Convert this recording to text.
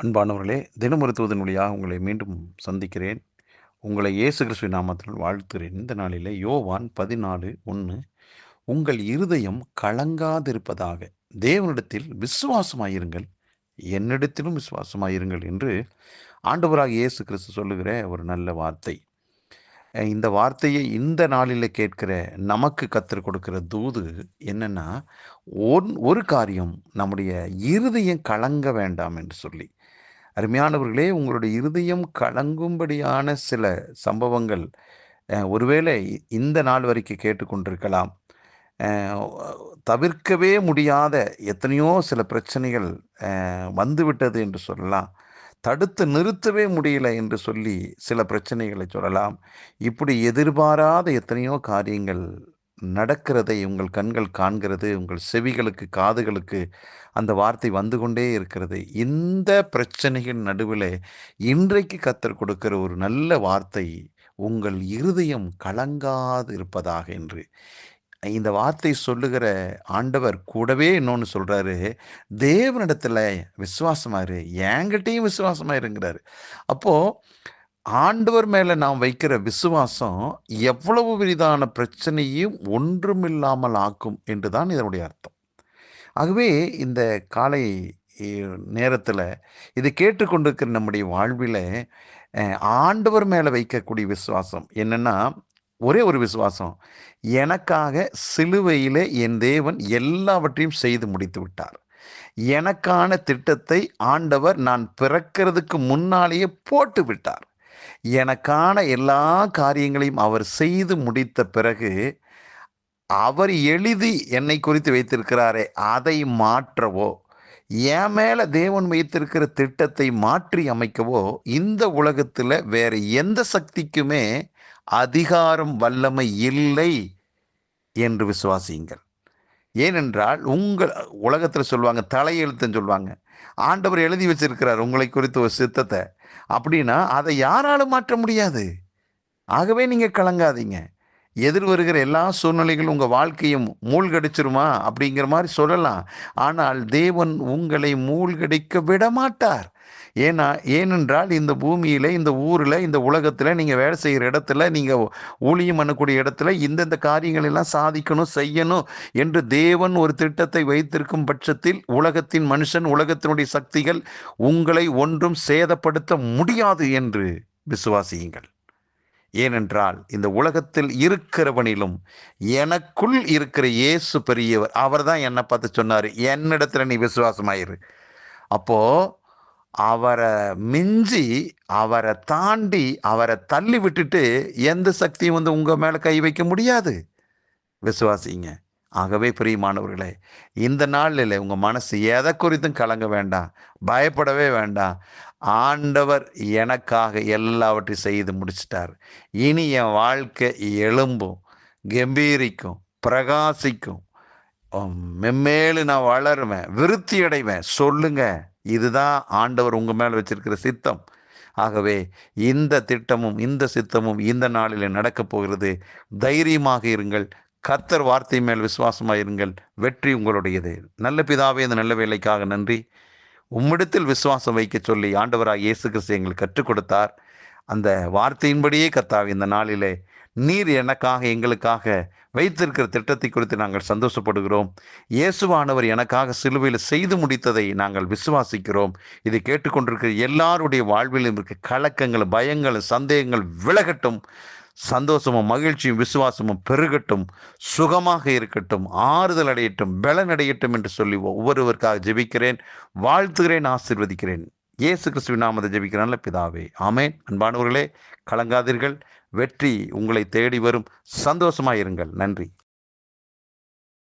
அன்பானவர்களே, தினமொரு தூதன் வழியாக உங்களை மீண்டும் சந்திக்கிறேன். உங்களை இயேசு கிறிஸ்துவின் நாமத்தில் வாழ்த்துகிறேன். இந்த நாளிலே யோவான் 14:1 உங்கள் இருதயம் கலங்காதிருப்பதாக தேவனிடத்தில் விசுவாசமாயிருங்கள், என்னிடத்திலும் விசுவாசமாயிருங்கள் என்று ஆண்டவராகிய இயேசு கிறிஸ்து சொல்லுகிற ஒரு நல்ல வார்த்தை. இந்த வார்த்தையை இந்த நாளிலே கேட்கிற நமக்கு கர்த்தர் கொடுக்கிற தூது என்னன்னா, ஒரு காரியம், நம்முடைய இருதயம் கலங்க வேண்டாம் என்று சொல்லி. அருமையானவர்களே, உங்களுடைய இருதயம் கலங்கும்படியான சில சம்பவங்கள் ஒருவேளை இந்த நாள் வரைக்கும் கேட்டுக்கொண்டிருக்கலாம். தவிர்க்கவே முடியாத எத்தனையோ சில பிரச்சனைகள் வந்துவிட்டது என்று சொல்லலாம். தடுத்து நிறுத்தவே முடியல என்று சொல்லி சில பிரச்சனைகளை சொல்லலாம். இப்படி எதிர்பாராத எத்தனையோ காரியங்கள் நடக்கிறதை உங்கள் கண்கள் காண்கிறது. உங்கள் செவிகளுக்கு, காதுகளுக்கு அந்த வார்த்தை வந்து கொண்டே இருக்கிறது. இந்த பிரச்சனைகள் நடுவிலே இன்றைக்கு கர்த்தர் கொடுக்கிற ஒரு நல்ல வார்த்தை, உங்கள் இருதயம் கலங்காது இருப்பதாக என்று. இந்த வார்த்தை சொல்லுகிற ஆண்டவர் கூடவே இன்னொன்று சொல்றாரு, தேவனிடத்துல விசுவாசமா இரு, என்கிட்டயும் விசுவாசமா இருங்கிறாரு. அப்போ ஆண்டவர் மேல நாம் வைக்கிற விசுவாசம் எவ்வளவு பெரிதான பிரச்சனையும் ஒன்றுமில்லாமல் ஆக்கும் என்றுதான் இதனுடைய அர்த்தம். ஆகவே இந்த காலை நேரத்தில் இதை கேட்டுக்கொண்டிருக்கிற நம்முடைய வாழ்வில் ஆண்டவர் மேலே வைக்கக்கூடிய விசுவாசம் என்னென்னா, ஒரே ஒரு விசுவாசம், எனக்காக சிலுவையிலே என் தேவன் எல்லாவற்றையும் செய்து முடித்து விட்டார். எனக்கான திட்டத்தை ஆண்டவர் நான் பிறக்கிறதுக்கு முன்னாலேயே போட்டு விட்டார். எனக்கான எல்லா காரியங்களையும் அவர் செய்து முடித்த பிறகு அவர் எழுதி என்னை குறித்து வைத்திருக்கிறாரே, அதை மாற்றவோ, என் மேலே தேவன் வைத்திருக்கிற திட்டத்தை மாற்றி அமைக்கவோ இந்த உலகத்தில் வேற எந்த சக்திக்குமே அதிகாரம், வல்லமை இல்லை என்று விசுவாசியுங்கள். ஏனென்றால் உங்கள் உலகத்தில் சொல்லுவாங்க, தலையெழுத்துன்னு சொல்லுவாங்க. ஆண்டவர் எழுதி வச்சிருக்கிறார் உங்களை குறித்து ஒரு சித்தத்தை. அப்படின்னா அதை யாராலும் மாற்ற முடியாது. ஆகவே நீங்கள் கலங்காதீங்க. எதிர் வருகிற எல்லா சூழ்நிலைகளும் உங்கள் வாழ்க்கையும் மூழ்கடிச்சிருமா அப்படிங்கிற மாதிரி சொல்லலாம். ஆனால் தேவன் உங்களை மூழ்கடிக்க விட மாட்டார். ஏனென்றால் இந்த பூமியில், இந்த ஊரில், இந்த உலகத்தில், நீங்கள் வேலை செய்கிற இடத்துல, நீங்கள் ஊழியம் பண்ணக்கூடிய இடத்துல இந்தந்த காரியங்கள் எல்லாம் சாதிக்கணும், செய்யணும் என்று தேவன் ஒரு திட்டத்தை வைத்திருக்கும் பட்சத்தில் உலகத்தின் மனுஷன், உலகத்தினுடைய சக்திகள் உங்களை ஒன்றும் சேதப்படுத்த முடியாது என்று விசுவாசியுங்கள். ஏனென்றால் இந்த உலகத்தில் இருக்கிறவனிலும் எனக்குள் இருக்கிற இயேசு பெரியவர். அவர் தான் என்னை பார்த்து சொன்னார், என்னிடத்துல நீ விசுவாசமாயிரு. அப்போ அவரை மிஞ்சி, அவரை தாண்டி, அவரை தள்ளி விட்டுட்டு எந்த சக்தியும் வந்து உங்க மேல கை வைக்க முடியாது. விசுவாசிங்க. ஆகவே பிரியமானவர்களே, இந்த நாளில் உங்கள் மனசு எதை குறித்தும் கலங்க வேண்டாம், பயப்படவே வேண்டாம். ஆண்டவர் எனக்காக எல்லாவற்றையும் செய்து முடிச்சிட்டார். இனி என் வாழ்க்கை எழும்பும், கம்பீரிக்கும், பிரகாசிக்கும், மெம்மேலு நான் வளருவேன், விருத்தி அடைவேன். சொல்லுங்க, இதுதான் ஆண்டவர் உங்கள் மேலே வச்சிருக்கிற சித்தம். ஆகவே இந்த திட்டமும் இந்த சித்தமும் இந்த நாளில் நடக்கப் போகிறது. தைரியமாக இருங்கள். கர்த்தர் வார்த்தை மேல் விசுவாசமாக இருங்கள். வெற்றி உங்களுடையது. நல்ல பிதாவே, இந்த நல்ல வேலைக்காக நன்றி. உம்மிடத்தில் விசுவாசம் வைக்க சொல்லி ஆண்டவராக இயேசு கிறிஸ்து எங்களுக்கு கற்றுக் கொடுத்தார். அந்த வார்த்தையின்படியே கர்த்தாவே, இந்த நாளிலே நீர் எனக்காக, எங்களுக்காக வைத்திருக்கிற திட்டத்தை குறித்து நாங்கள் சந்தோஷப்படுகிறோம். இயேசுவானவர் எனக்காக சிலுவையில் செய்து முடித்ததை நாங்கள் விசுவாசிக்கிறோம். இதை கேட்டுக்கொண்டிருக்கிற எல்லாருடைய வாழ்விலும் இருக்க கலக்கங்கள், பயங்கள், சந்தேகங்கள் விலகட்டும். சந்தோஷமும் மகிழ்ச்சியும் விசுவாசமும் பெருகட்டும். சுகமாக இருக்கட்டும், ஆறுதல் அடையட்டும், பலன் அடையட்டும் என்று சொல்லி ஒவ்வொருவருக்காக ஜெபிக்கிறேன், வாழ்த்துகிறேன், ஆசீர்வதிக்கிறேன். இயேசு கிறிஸ்துவின் நாமத்தில் ஜெபிக்கிறேன் நல்ல பிதாவே, ஆமென். அன்பானவர்களே, கலங்காதீர்கள். வெற்றி உங்களை தேடி வரும். சந்தோஷமாயிருங்கள். நன்றி.